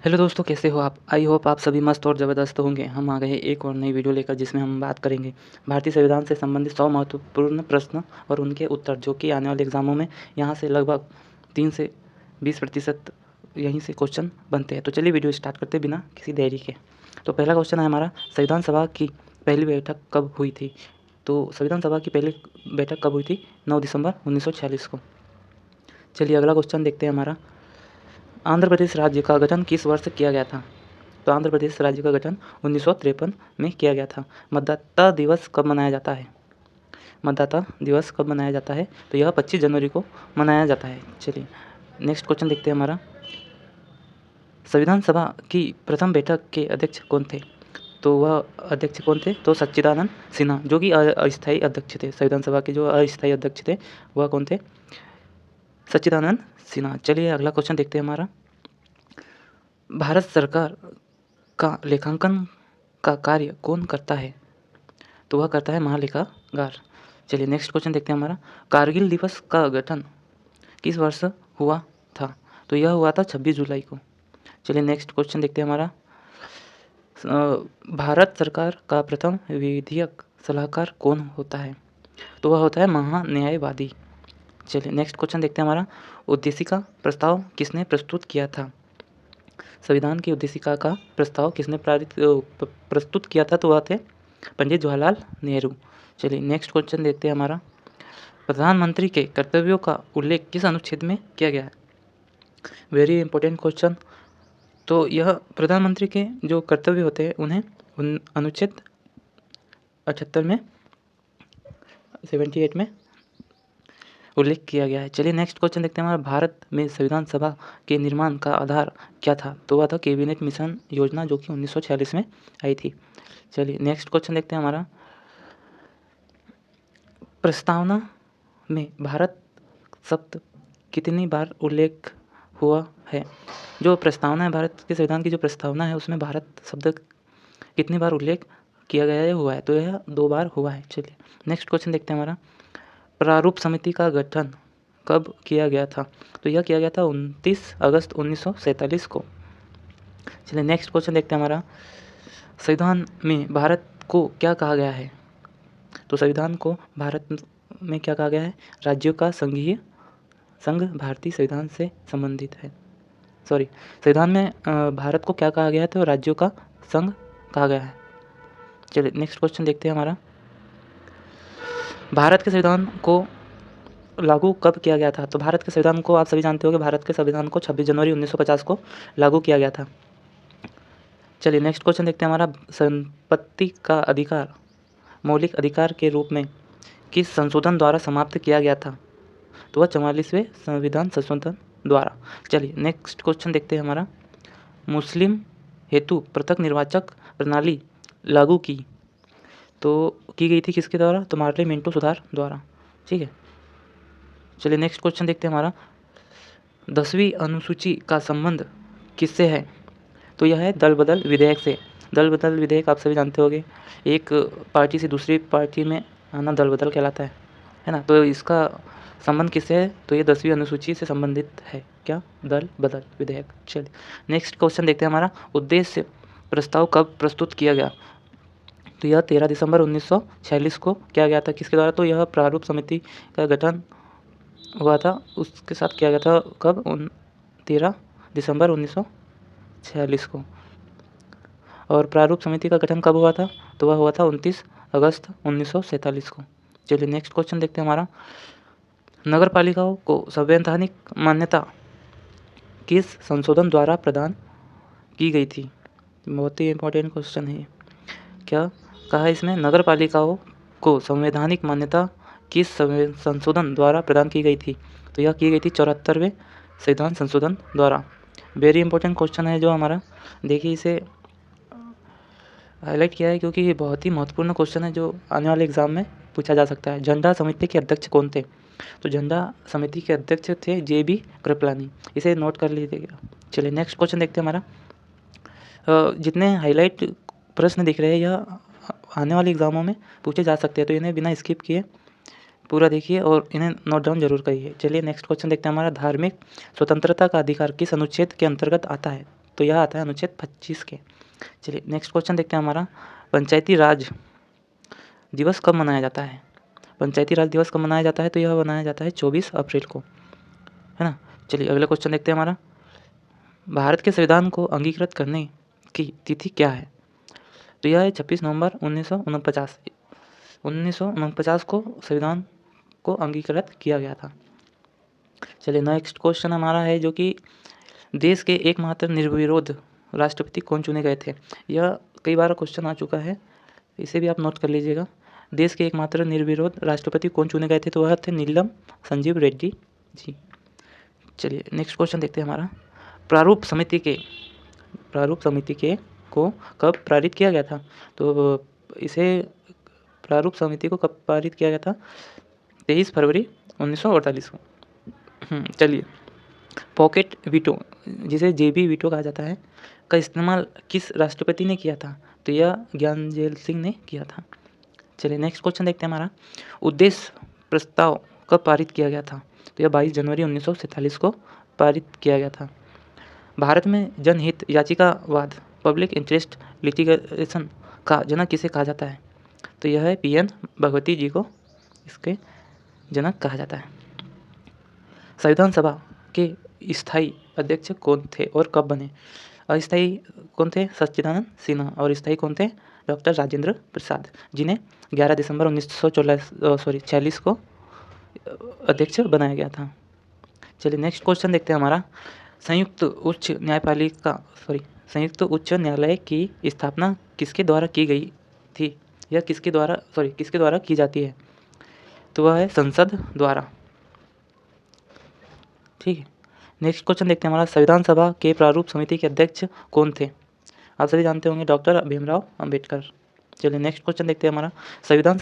Hello दोस्तों, कैसे हो आप? आई होप आप सभी मस्त और ज़बरदस्त होंगे। हम आ गए हैं एक और नई वीडियो लेकर, जिसमें हम बात करेंगे भारतीय संविधान से संबंधित 100 महत्वपूर्ण प्रश्न और उनके उत्तर, जो कि आने वाले एग्जामों में यहाँ से लगभग 3 से 20% यहीं से क्वेश्चन बनते हैं। तो चलिए वीडियो स्टार्ट करते बिना किसी देरी के। तो पहला क्वेश्चन है हमारा, संविधान सभा की पहली बैठक कब हुई थी? तो संविधान सभा की पहली बैठक कब हुई थी? 9 दिसंबर 1946 को। चलिए अगला क्वेश्चन देखते हैं हमारा, आंध्र प्रदेश राज्य का गठन किस वर्ष किया गया था? तो आंध्र प्रदेश राज्य का गठन 1953 में किया गया था। मतदाता दिवस कब मनाया जाता है? मतदाता दिवस कब मनाया जाता है? तो यह 25 जनवरी को मनाया जाता है। चलिए नेक्स्ट क्वेश्चन देखते हैं हमारा, संविधान सभा की प्रथम बैठक के अध्यक्ष कौन थे? तो वह अध्यक्ष कौन थे? तो सच्चिदानंद सिन्हा, जो कि अस्थायी अध्यक्ष थे। संविधान सभा के जो अस्थायी अध्यक्ष थे वह कौन थे? सच्चिदानंद सिन्हा। चलिए अगला क्वेश्चन देखते हैं हमारा, भारत सरकार का लेखांकन का कार्य कौन करता है? तो वह करता है महालेखागार। चलिए नेक्स्ट क्वेश्चन देखते हैं हमारा, कारगिल दिवस का गठन किस वर्ष हुआ था? तो यह हुआ था 26 जुलाई को। चलिए नेक्स्ट क्वेश्चन देखते हैं हमारा, भारत सरकार का प्रथम विधियक सलाहकार कौन होता है? तो वह होता है महान्यायवादी। चलिए नेक्स्ट क्वेश्चन देखते हैं हमारा, उद्देशिका प्रस्ताव किसने प्रस्तुत किया था? संविधान की उद्देशिका का प्रस्ताव किसने प्रस्तुत किया था? तो वह थे पंडित जवाहरलाल नेहरू। चलिए नेक्स्ट क्वेश्चन देखते हैं हमारा, प्रधानमंत्री के कर्तव्यों का उल्लेख किस अनुच्छेद में किया गया है? Very important question. तो यह प्रधानमंत्री के जो कर्तव्य होते हैं उन्हें अनुच्छेद 78 में 78 में उल्लेख किया गया है। चलिए नेक्स्ट क्वेश्चन देखते हैं हमारा, भारत में संविधान सभा के निर्माण का आधार क्या था? तो वह था कैबिनेट मिशन योजना, जो कि 1946 में आई थी। चलिए नेक्स्ट क्वेश्चन देखते हैं हमारा, प्रस्तावना में भारत शब्द कितनी बार उल्लेख हुआ है? जो प्रस्तावना है, भारत के संविधान की जो प्रस्तावना है, उसमें भारत शब्द कितनी बार उल्लेख किया गया है? हुआ है। तो यह 2 बार हुआ है। चलिए नेक्स्ट क्वेश्चन देखते हैं हमारा, प्रारूप समिति का गठन कब किया गया था? तो यह किया गया था 29 अगस्त 1947 को। चलिए नेक्स्ट क्वेश्चन देखते हैं हमारा, संविधान में भारत को क्या कहा गया है? तो संविधान को भारत में क्या कहा गया है? राज्यों का संघीय संघ भारतीय संविधान से संबंधित है। संविधान में भारत को क्या कहा गया है? तो राज्यों का संघ कहा गया है। चलिए नेक्स्ट क्वेश्चन देखते हैं हमारा, भारत के संविधान को लागू कब किया गया था? तो भारत के संविधान को आप सभी जानते हो कि भारत के संविधान को 26 जनवरी 1950 को लागू किया गया था। चलिए नेक्स्ट क्वेश्चन देखते हैं हमारा, संपत्ति का अधिकार मौलिक अधिकार के रूप में किस संशोधन द्वारा समाप्त किया गया था? तो वह 44वें संविधान संशोधन द्वारा। चलिए नेक्स्ट क्वेश्चन देखते हैं हमारा, मुस्लिम हेतु पृथक निर्वाचक प्रणाली लागू की गई थी किसके द्वारा? तो मार्टिन मिंटो सुधार द्वारा। ठीक है। चलिए नेक्स्ट क्वेश्चन देखते हैं हमारा, 10वीं अनुसूची का संबंध किससे है? तो यह है दल बदल विधेयक से। दल बदल विधेयक आप सभी जानते होंगे, एक पार्टी से दूसरी पार्टी में आना दल बदल कहलाता है ना। तो इसका संबंध किससे है? तो ये 10वीं अनुसूची से संबंधित है। क्या? दल बदल विधेयक। चलिए नेक्स्ट क्वेश्चन देखते हैं हमारा, उद्देश्य प्रस्ताव कब प्रस्तुत किया गया? तो यह 13 दिसंबर 1946 को किया गया था। किसके द्वारा? तो यह प्रारूप समिति का गठन हुआ था, उसके साथ किया गया था। कब? 13 दिसंबर 1946 को। और प्रारूप समिति का गठन कब हुआ था? तो वह हुआ था 29 अगस्त 1947 को। चलिए नेक्स्ट क्वेश्चन देखते हैं हमारा, नगर पालिकाओं को संवैधानिक मान्यता किस संशोधन द्वारा प्रदान की गई थी? बहुत ही इंपॉर्टेंट क्वेश्चन है। क्या कहा इसमें? नगर पालिकाओं को संवैधानिक मान्यता किस संशोधन द्वारा प्रदान की गई थी? तो यह की गई थी 74वें संविधान संशोधन द्वारा। वेरी इंपॉर्टेंट क्वेश्चन है जो हमारा, देखिए इसे हाईलाइट किया है क्योंकि ये बहुत ही महत्वपूर्ण क्वेश्चन है जो आने वाले एग्जाम में पूछा जा सकता है। झंडा समिति के अध्यक्ष कौन थे? तो झंडा समिति के अध्यक्ष थे JB कृपलानी। इसे नोट कर लीजिएगा। चलिए नेक्स्ट क्वेश्चन देखते हैं हमारा, जितने हाईलाइट प्रश्न दिख रहे हैं यह आने वाले एग्जामों में पूछे जा सकते हैं, तो इन्हें बिना स्किप किए पूरा देखिए और इन्हें नोट डाउन जरूर करिए। चलिए नेक्स्ट क्वेश्चन देखते हैं हमारा, धार्मिक स्वतंत्रता का अधिकार किस अनुच्छेद के अंतर्गत आता है? तो यह आता है अनुच्छेद 25 के। चलिए नेक्स्ट क्वेश्चन देखते हैं हमारा, पंचायती राज दिवस कब मनाया जाता है? पंचायती राज दिवस कब मनाया जाता है? तो यह मनाया जाता है 24 अप्रैल को, है ना। चलिए अगला क्वेश्चन देखते हैं हमारा, भारत के संविधान को अंगीकृत करने की तिथि क्या है? तो यह है 26 नवंबर 1949। 1949 को संविधान को अंगीकृत किया गया था। चलिए नेक्स्ट क्वेश्चन हमारा है जो कि देश के एकमात्र निर्विरोध राष्ट्रपति कौन चुने गए थे? यह कई बार क्वेश्चन आ चुका है, इसे भी आप नोट कर लीजिएगा। देश के एकमात्र निर्विरोध राष्ट्रपति कौन चुने गए थे? तो वह थे नीलम संजीव रेड्डी जी। चलिए नेक्स्ट क्वेश्चन देखते हैं हमारा, प्रारूप समिति के को कब पारित किया गया था? तो इसे प्रारूप समिति को कब पारित किया गया था? 23 फरवरी 1948 को। चलिए पॉकेट वीटो, जिसे जेबी वीटो कहा जाता है, का इस्तेमाल किस राष्ट्रपति ने किया था? तो यह ज्ञानजेल सिंह ने किया था। चलिए नेक्स्ट क्वेश्चन देखते हैं हमारा, उद्देश्य प्रस्ताव कब पारित किया गया था? तो यह 22 जनवरी 1947 को पारित किया गया था। भारत में जनहित याचिकावाद पब्लिक इंटरेस्ट लिटिगेशन का जनक किसे कहा जाता है? तो यह है PN भगवती जी को इसके जनक कहा जाता है। संविधान सभा के स्थायी अध्यक्ष कौन थे और कब बने? अस्थायी कौन थे? सच्चिदानंद सिन्हा। और स्थायी कौन थे? डॉक्टर राजेंद्र प्रसाद, जिन्हें 11 दिसंबर 1946 को अध्यक्ष बनाया गया था। चलिए नेक्स्ट क्वेश्चन देखते हैं हमारा, संयुक्त उच्च न्यायालय की स्थापना किसके द्वारा की गई थी? यह किसके द्वारा की जाती है? तो वह है संसद द्वारा, ठीक है। नेक्स्ट क्वेश्चन देखते हैं हमारा, संविधान सभा के प्रारूप समिति के अध्यक्ष कौन थे? आप सभी जानते होंगे, डॉक्टर भीमराव अंबेडकर। चलिए नेक्स्ट क्वेश्चन देखते हैं हमारा, संविधान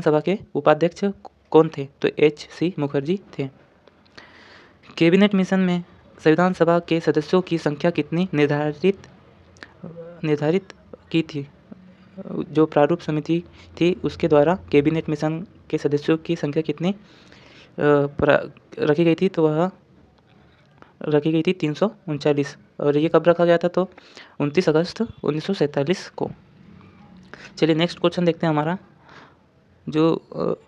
सभा के उपाध्यक्ष कौन थे? तो HC मुखर्जी थे। कैबिनेट मिशन में संविधान सभा के सदस्यों की संख्या कितनी निर्धारित की थी? जो प्रारूप समिति थी उसके द्वारा कैबिनेट मिशन के सदस्यों की संख्या कितनी रखी गई थी? तो वह रखी गई थी 339। और ये कब रखा गया था? तो 29 अगस्त 1947 को। चलिए नेक्स्ट क्वेश्चन देखते हैं हमारा, जो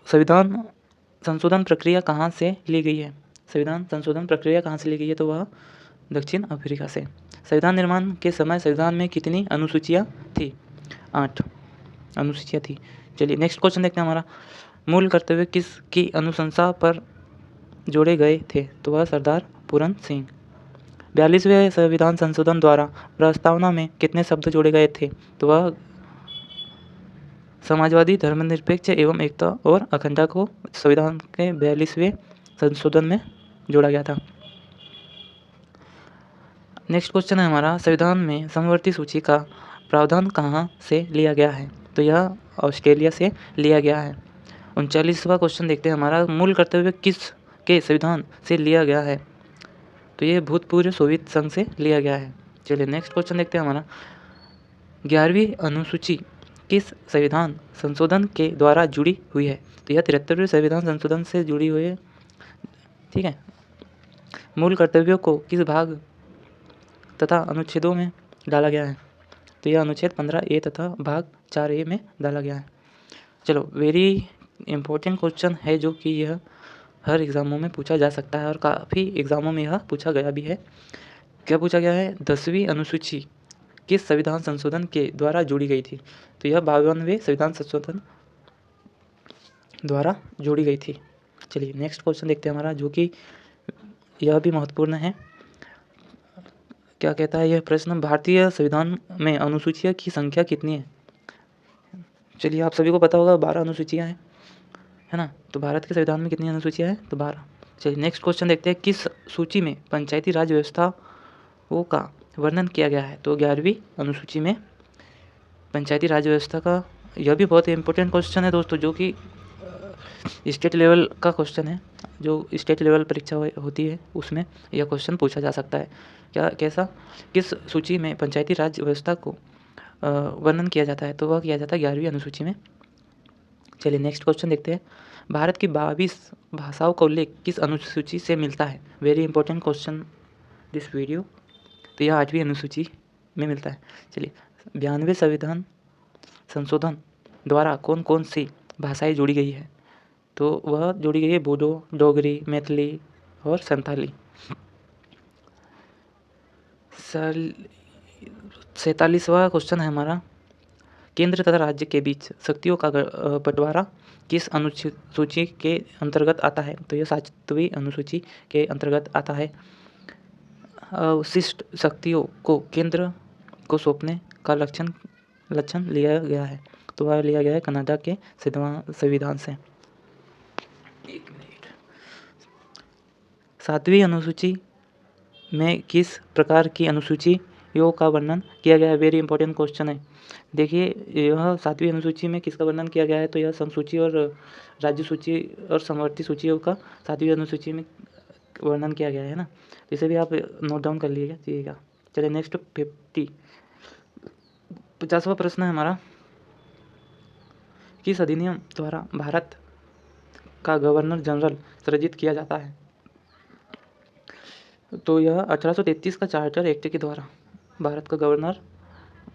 संविधान संशोधन प्रक्रिया कहाँ से ली गई है? संविधान संशोधन प्रक्रिया कहाँ से ली गई है? तो वह दक्षिण अफ्रीका से। संविधान निर्माण के समय संविधान में कितनी अनुसूचियाँ थी? 8 अनुसूचियाँ थी। चलिए नेक्स्ट क्वेश्चन देखते हैं हमारा, मूल कर्तव्य किसकी अनुशंसा पर जोड़े गए थे? तो वह सरदार पूरन सिंह। 42वें संविधान संशोधन द्वारा प्रस्तावना में कितने शब्द जोड़े गए थे? तो वह समाजवादी, धर्मनिरपेक्ष एवं एकता और अखंडता को संविधान के 42वें संशोधन में जोड़ा गया था। नेक्स्ट क्वेश्चन है हमारा, संविधान में समवर्ती सूची का प्रावधान कहाँ से लिया गया है? तो यह ऑस्ट्रेलिया से लिया गया है। 39वां क्वेश्चन देखते हैं हमारा, मूल कर्तव्य किस के संविधान से लिया गया है? तो ये भूतपूर्व सोवियत संघ से लिया गया है। चलिए नेक्स्ट क्वेश्चन देखते हैं हमारा, 11वीं अनुसूची किस संविधान संशोधन के द्वारा जुड़ी हुई है? तो यह 73वें संविधान संशोधन से जुड़ी हुई है, ठीक है। मूल कर्तव्यों को किस भाग तथा अनुच्छेदों में डाला गया है? तो यह अनुच्छेद 15A तथा भाग 4A में डाला गया है। चलो वेरी इम्पोर्टेंट क्वेश्चन है जो कि यह हर एग्ज़ामों में पूछा जा सकता है और काफ़ी एग्ज़ामों में यह पूछा गया भी है। क्या पूछा गया है? 10वीं अनुसूची किस संविधान संशोधन के द्वारा जोड़ी गई थी? तो यह 52वें संविधान संशोधन द्वारा जोड़ी गई थी। चलिए नेक्स्ट क्वेश्चन देखते हैं हमारा, जो कि यह भी महत्वपूर्ण है। क्या कहता है यह प्रश्न, भारतीय संविधान में अनुसूचियों की संख्या कितनी है? चलिए आप सभी को पता होगा 12 अनुसूचियाँ हैं, है ना। तो भारत के संविधान में कितनी अनुसूचियाँ हैं? तो 12। चलिए नेक्स्ट क्वेश्चन देखते हैं, किस सूची में पंचायती राज व्यवस्थाओं का वर्णन किया गया है? तो 11वीं अनुसूची में पंचायती राज व्यवस्था का, यह भी बहुत इंपॉर्टेंट क्वेश्चन है दोस्तों, जो कि स्टेट लेवल का क्वेश्चन है। जो स्टेट लेवल परीक्षा होती है उसमें यह क्वेश्चन पूछा जा सकता है। कैसा? किस सूची में पंचायती राज व्यवस्था को वर्णन किया जाता है? तो वह किया जाता है 11वीं अनुसूची में। चलिए नेक्स्ट क्वेश्चन देखते हैं, भारत की 22 भाषाओं का उल्लेख किस अनुसूची से मिलता है? Very important question this video. तो यह 8वीं अनुसूची में मिलता है। चलिए 92वें संविधान संशोधन द्वारा कौन कौन सी भाषाएं जोड़ी गई है? तो वह जोड़ी गई है बोडो, डोगरी, मैथिली और संथाली। 47वां क्वेश्चन है हमारा, केंद्र तथा राज्य के बीच शक्तियों का बंटवारा किस अनुसूची के अंतर्गत आता है? तो यह 7वीं अनुसूची के अंतर्गत आता है। अवशिष्ट शक्तियों को केंद्र को सौंपने का लक्षण लिया गया है। तो वह लिया गया है कनाडा के संविधान से। 7वीं अनुसूची में किस प्रकार की अनुसूचियों का वर्णन किया गया है? वेरी इंपॉर्टेंट क्वेश्चन है। देखिए यह 7वीं अनुसूची में किसका वर्णन किया गया है? तो यह समसूची और राज्य सूची और समवर्ती सूचियों का 7वीं अनुसूची में वर्णन किया गया है ना, तो इसे भी आप नोट डाउन कर लीजिएगा। चलिए नेक्स्ट 50वां प्रश्न है हमारा, किस अधिनियम द्वारा भारत का गवर्नर जनरल सृजित किया जाता है? तो यह 1833 का चार्टर एक्ट के द्वारा भारत का गवर्नर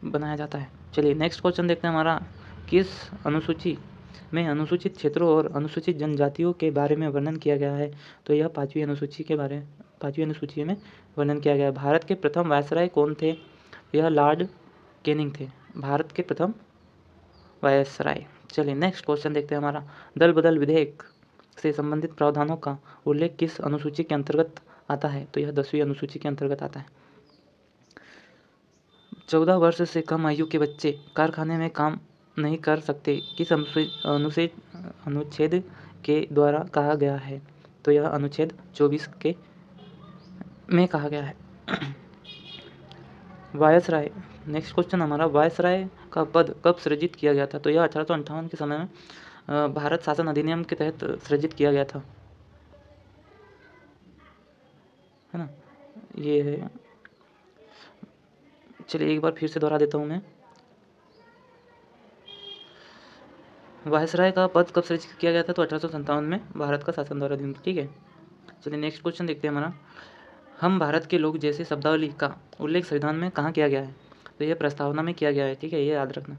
बनाया जाता है। चलिए नेक्स्ट क्वेश्चन देखते हैं हमारा, किस अनुसूची में अनुसूचित क्षेत्रों और अनुसूचित जनजातियों के बारे में वर्णन किया गया है? तो यह 5वीं अनुसूची में वर्णन किया गया है। भारत के प्रथम वायसराय कौन थे? यह लॉर्ड कैनिंग थे, भारत के प्रथम वायसराय। चलिए नेक्स्ट क्वेश्चन देखते हैं हमारा, दल बदल विधेयक से संबंधित प्रावधानों का उल्लेख किस अनुसूची के अंतर्गत आता है? तो यह 10वीं अनुसूची के अंतर्गत आता है। 14 वर्ष से कम आयु के बच्चे कारखाने में काम नहीं कर सकते, किस अनुच्छेद के द्वारा कहा गया है? तो यह अनुच्छेद 24 के में कहा गया है। वायसराय, नेक्स्ट क्वेश्चन हमारा, वायसराय का पद कब सृजित किया गया था? तो यह 1858 के समय में भारत शासन अधिनियम के तहत सृजित किया गया था, है ना, ये है। चलिए एक बार फिर से दोहरा देता हूँ मैं, वायसराय का पद कब सृजित किया गया था? तो 1857 में भारत का शासन द्वारा अधिनियम, ठीक है। चलिए नेक्स्ट क्वेश्चन देखते हैं हमारा, हम भारत के लोग जैसे शब्दावली का उल्लेख संविधान में कहाँ किया गया है? तो यह प्रस्तावना में किया गया है, ठीक है, ये याद रखना।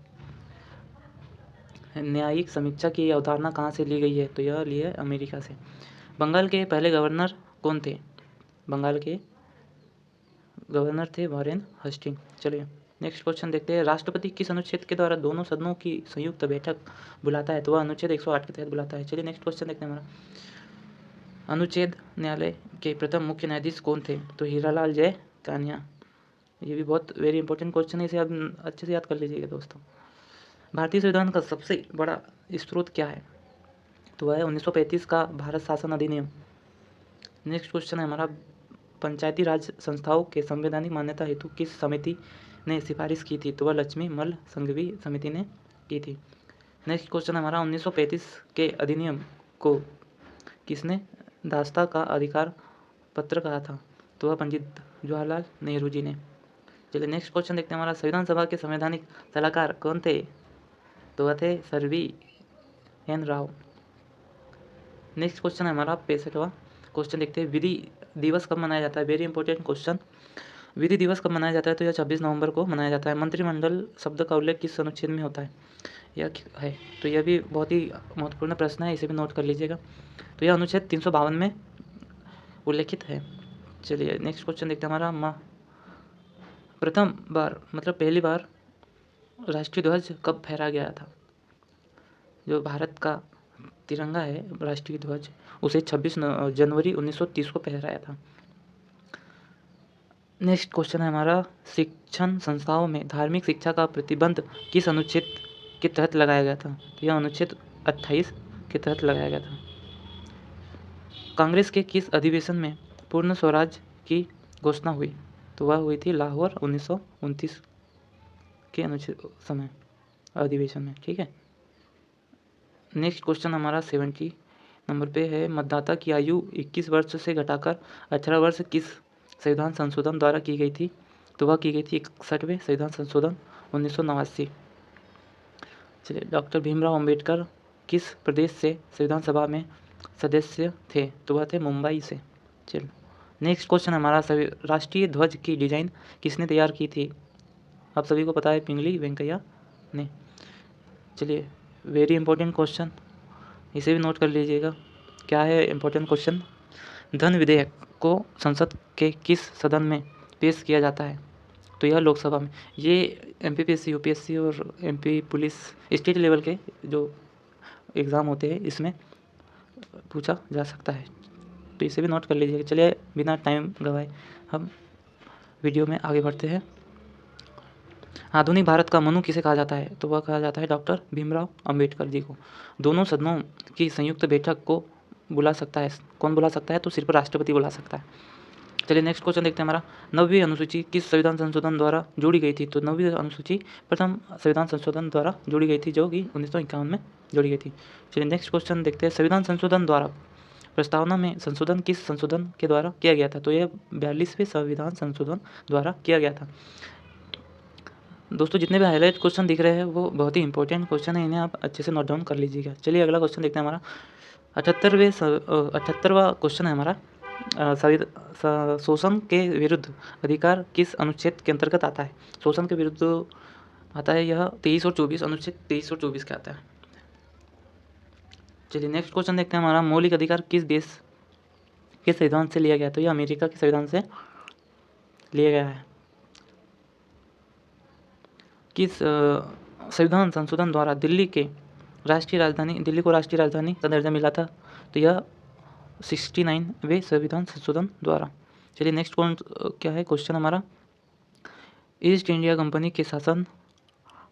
न्यायिक समीक्षा की अवधारणा कहाँ से ली गई है? तो यह ली है अमेरिका से। बंगाल के पहले गवर्नर कौन थे? बंगाल के गवर्नर थे वॉरेन हस्टिंग। चलिए नेक्स्ट क्वेश्चन देखते हैं, राष्ट्रपति किस अनुच्छेद के द्वारा दोनों सदनों की संयुक्त बैठक बुलाता है? तो वह अनुच्छेद 108 के तहत बुलाता है। चलिए नेक्स्ट क्वेश्चन देखते हैं हमारा, अनुच्छेद न्यायालय के प्रथम मुख्य न्यायाधीश कौन थे? तो हीरालाल जय कान्या। ये भी बहुत वेरी इंपॉर्टेंट क्वेश्चन है, इसे आप अच्छे से याद कर लीजिएगा दोस्तों। भारतीय संविधान का सबसे बड़ा स्रोत क्या है? तो वह है 1935 का भारत शासन अधिनियम। नेक्स्ट क्वेश्चन है हमारा, पंचायती राज संस्थाओं के संवैधानिक मान्यता हेतु किस समिति ने सिफारिश की थी? तो वह लक्ष्मी मल्ल संघवी समिति ने की थी। नेक्स्ट क्वेश्चन हमारा, 1935 के अधिनियम को किसने दास्ता का अधिकार पत्र कहा था? तो वह पंडित जवाहरलाल नेहरू जी ने। चलिए नेक्स्ट क्वेश्चन देखते हैं हमारा, संविधान सभा के संवैधानिक सलाहकार कौन थे? तो वह थे sir VN. Rao. Next question है हमारा 65वां क्वेश्चन देखते हैं, विधि दिवस कब मनाया जाता है? वेरी इंपॉर्टेंट क्वेश्चन, विधि दिवस कब मनाया जाता है? तो यह 26 नवंबर को मनाया जाता है। मंत्रिमंडल शब्द का उल्लेख किस अनुच्छेद में होता है? यह है, तो यह भी बहुत ही महत्वपूर्ण प्रश्न है, इसे भी नोट कर लीजिएगा। तो यह अनुच्छेद 352 में उल्लेखित है। चलिए नेक्स्ट क्वेश्चन देखते हैं हमारा, प्रथम बार मतलब पहली बार राष्ट्रीय ध्वज कब फहराया गया था? जो भारत का तिरंगा है राष्ट्रीय ध्वज, उसे 26 जनवरी 1930 को फहराया था। नेक्स्ट क्वेश्चन है हमारा, शिक्षण संस्थाओं में धार्मिक शिक्षा का प्रतिबंध किस अनुच्छेद के तहत लगाया गया था? तो यह अनुच्छेद 28 के तहत लगाया गया था। कांग्रेस के किस अधिवेशन में पूर्ण स्वराज की घोषणा हुई? तो वह हुई थी लाहौर 1929 के अनुच्छेद समय अधिवेशन में, ठीक है। नेक्स्ट क्वेश्चन हमारा 70 नंबर पे है, मतदाता की आयु 21 वर्ष से घटाकर 18 वर्ष किस संविधान संशोधन द्वारा की गई थी? तो वह की गई थी 61वें संविधान संशोधन 1989। चलिए, डॉक्टर भीमराव अंबेडकर किस प्रदेश से संविधान सभा में सदस्य थे? तो वह थे मुंबई से। चलिए नेक्स्ट क्वेश्चन हमारा सभी राष्ट्रीय ध्वज की डिजाइन किसने तैयार की थी? आप सभी को पता है, पिंगली वेंकैया ने। चलिए, वेरी इंपॉर्टेंट क्वेश्चन, इसे भी नोट कर लीजिएगा। क्या है इंपॉर्टेंट क्वेश्चन? धन विधेयक को संसद के किस सदन में पेश किया जाता है? तो यह लोकसभा में। ये एमपीपीएससी, यूपीएससी और एमपी पुलिस स्टेट लेवल के जो एग्ज़ाम होते हैं इसमें पूछा जा सकता है, तो इसे भी नोट कर लीजिएगा। चलिए, बिना टाइम गवाए हम वीडियो में आगे बढ़ते हैं। आधुनिक भारत का मनु किसे कहा जाता है? तो वह कहा जाता है डॉक्टर भीमराव अंबेडकर जी को। दोनों सदनों की संयुक्त बैठक को बुला सकता है, कौन बुला सकता है? तो सिर्फ राष्ट्रपति बुला सकता है। चलिए नेक्स्ट क्वेश्चन देखते हैं हमारा, 9वीं अनुसूची किस संविधान संशोधन द्वारा जोड़ी गई थी? तो 9वीं अनुसूची प्रथम संविधान संशोधन द्वारा जोड़ी गई थी, जो कि 1951 में जोड़ी गई थी। चलिए नेक्स्ट क्वेश्चन देखते हैं, संविधान संशोधन द्वारा प्रस्तावना में संशोधन किस संशोधन के द्वारा किया गया था? तो यह 42वें संविधान संशोधन द्वारा किया गया था। दोस्तों, जितने भी हाईलाइट क्वेश्चन दिख रहे हैं वो बहुत ही इंपॉर्टेंट क्वेश्चन है, इन्हें आप अच्छे से नोट डाउन कर लीजिएगा। चलिए अगला क्वेश्चन देखते हैं हमारा 78वां क्वेश्चन है हमारा, शोषण के विरुद्ध अधिकार किस अनुच्छेद के अंतर्गत आता है? शोषण के विरुद्ध आता है यह 23 और 24, अनुच्छेद 23 और 24 के आता है। चलिए नेक्स्ट क्वेश्चन देखते हैं हमारा, मौलिक अधिकार किस देश के संविधान से लिया गया? तो यह अमेरिका के संविधान से लिया गया है। किस संविधान संशोधन द्वारा दिल्ली को राष्ट्रीय राजधानी का दर्जा मिला था? तो यह 69वें संविधान संशोधन द्वारा। चलिए नेक्स्ट क्या है क्वेश्चन हमारा, ईस्ट इंडिया कंपनी के शासन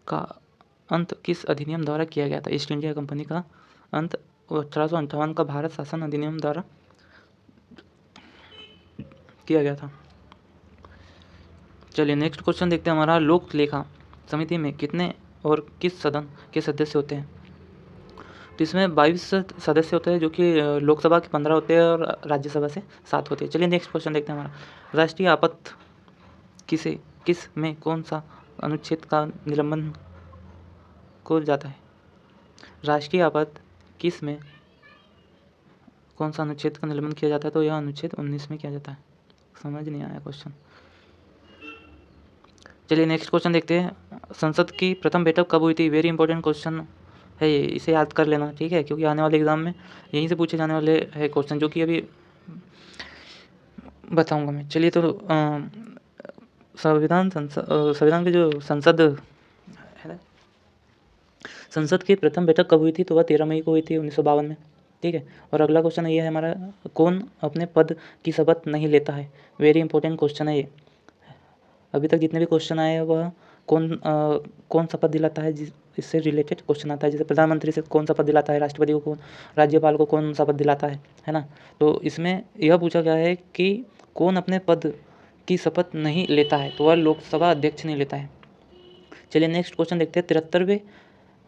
का अंत किस अधिनियम द्वारा किया गया था? ईस्ट इंडिया कंपनी का अंत 1858 का भारत शासन अधिनियम द्वारा किया गया था। चलिए नेक्स्ट क्वेश्चन देखते हैं हमारा, लोक लेखा समिति में कितने और किस सदन के सदस्य होते हैं? तो इसमें 22 सदस्य होते हैं, जो कि लोकसभा के 15 होते हैं और राज्यसभा से 7 होते हैं। चलिए नेक्स्ट क्वेश्चन देखते हैं हमारा, राष्ट्रीय आपात किस में कौन सा अनुच्छेद का निलंबन को जाता है? राष्ट्रीय आपात किस में कौन सा अनुच्छेद का निलंबन किया जाता है? तो यह अनुच्छेद 19 में किया जाता है। समझ नहीं आया क्वेश्चन। चलिए नेक्स्ट क्वेश्चन देखते हैं, संसद की प्रथम बैठक कब हुई थी? वेरी इंपॉर्टेंट क्वेश्चन है ये, इसे याद कर लेना, ठीक है, क्योंकि आने वाले एग्जाम में यहीं से पूछे जाने वाले है क्वेश्चन, जो कि अभी बताऊंगा मैं। चलिए तो संविधान के जो संसद है ना, संसद की प्रथम बैठक कब हुई थी? तो वह 13 मई को हुई थी 1952 में, ठीक है। और अगला क्वेश्चन ये है हमारा, कौन अपने पद की शपथ नहीं लेता है? वेरी इंपॉर्टेंट क्वेश्चन है ये। अभी तक जितने भी क्वेश्चन आए हैं वह कौन शपथ दिलाता है, इससे रिलेटेड क्वेश्चन आता है। जैसे प्रधानमंत्री से कौन शपथ दिलाता है, राष्ट्रपति को कौन, राज्यपाल को कौन शपथ दिलाता है ना। तो इसमें यह पूछा गया है कि कौन अपने पद की शपथ नहीं लेता है? तो वह लोकसभा अध्यक्ष नहीं लेता है। चलिए नेक्स्ट क्वेश्चन देखते हैं, 73वें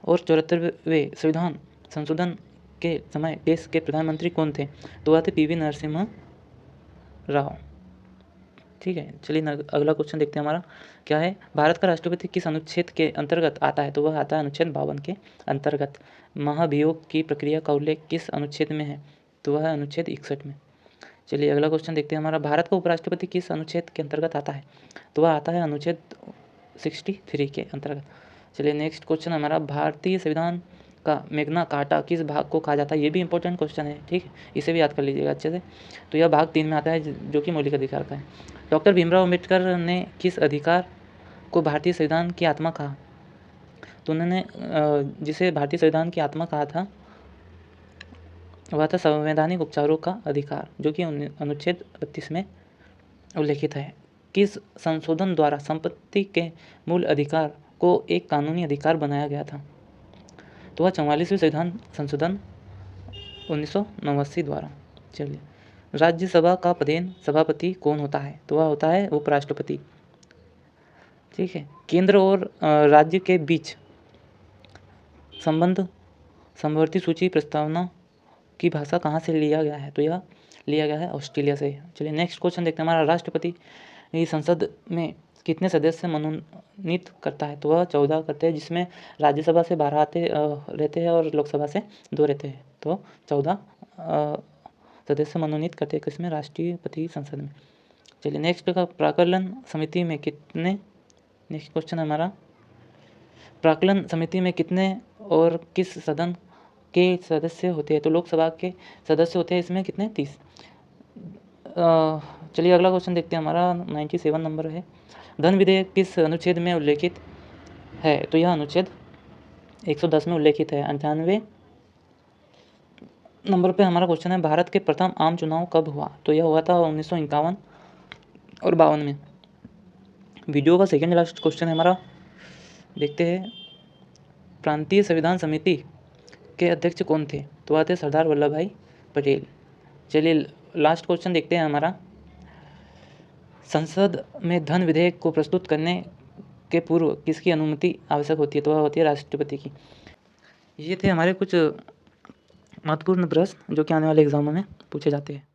और 74वें संविधान संशोधन के समय देश के प्रधानमंत्री कौन थे? तो वह थे पीवी नरसिम्हा राव, ठीक है। चलिए अगला क्वेश्चन देखते हैं हमारा, क्या है, भारत का राष्ट्रपति किस अनुच्छेद के अंतर्गत आता है? तो वह आता है अनुच्छेद 52 के अंतर्गत। महाभियोग की प्रक्रिया का उल्लेख किस अनुच्छेद में है? तो वह है अनुच्छेद 61 में। चलिए अगला क्वेश्चन देखते हैं हमारा, भारत का उपराष्ट्रपति किस अनुच्छेद के अंतर्गत आता है? तो वह आता है अनुच्छेद 63 के अंतर्गत। चलिए नेक्स्ट क्वेश्चन हमारा, भारतीय संविधान का मैग्ना कार्टा किस भाग को कहा जाता है? ये भी इंपॉर्टेंट क्वेश्चन है, ठीक है, इसे भी याद कर लीजिएगा अच्छे से। तो यह भाग 3 में आता है, जो कि मौलिक अधिकार का है। डॉक्टर भीमराव अंबेडकर ने किस अधिकार को भारतीय संविधान की आत्मा कहा? तो उन्होंने जिसे भारतीय संविधान की आत्मा कहा था वह था संवैधानिक उपचारों का अधिकार, जो कि अनुच्छेद 32 में उल्लेखित है। किस संशोधन द्वारा संपत्ति के मूल अधिकार को एक कानूनी अधिकार बनाया गया था? तो वह 44वें संविधान संशोधन 1989 द्वारा। चलिए, राज्यसभा का प्रधान सभापति कौन होता है? तो वह होता है उपराष्ट्रपति, ठीक है। केंद्र और राज्य के बीच संबंध समवर्ती सूची प्रस्तावना की भाषा कहाँ से लिया गया है? तो यह लिया गया है ऑस्ट्रेलिया से। चलिए नेक्स्ट क्वेश्चन देखते हैं हमारा, राष्ट्रपति संसद में कितने सदस्य मनोनीत करता है? तो वह 14 करते हैं, जिसमें राज्यसभा से 12 रहते हैं और लोकसभा से 2 रहते हैं। तो 14 सदस्य मनोनीत करते हैं किसमें? राष्ट्रपति संसद में। चलिए नेक्स्ट का प्राक्कलन समिति में कितने, नेक्स्ट क्वेश्चन हमारा, प्राक्कलन समिति में कितने और किस सदन के सदस्य होते हैं? तो लोकसभा के सदस्य होते हैं इसमें कितने? 30। चलिए अगला क्वेश्चन देखते हैं, हमारा 97 नंबर है। धन विधेयक किस अनुच्छेद में उल्लेखित है? तो यह अनुच्छेद 110 में उल्लेखित है। 98 नंबर पे हमारा क्वेश्चन है, भारत के प्रथम आम चुनाव कब हुआ? तो यह हुआ था 1951 और 52 में। वीडियो का सेकेंड लास्ट क्वेश्चन है हमारा, देखते हैं, प्रांतीय संविधान समिति के अध्यक्ष कौन थे? तो आते सरदार वल्लभ भाई पटेल। चलिए लास्ट क्वेश्चन देखते हैं हमारा, संसद में धन विधेयक को प्रस्तुत करने के पूर्व किसकी अनुमति आवश्यक होती है? तो वह होती है राष्ट्रपति की। ये थे हमारे कुछ महत्वपूर्ण प्रश्न जो कि आने वाले एग्जामों में पूछे जाते हैं।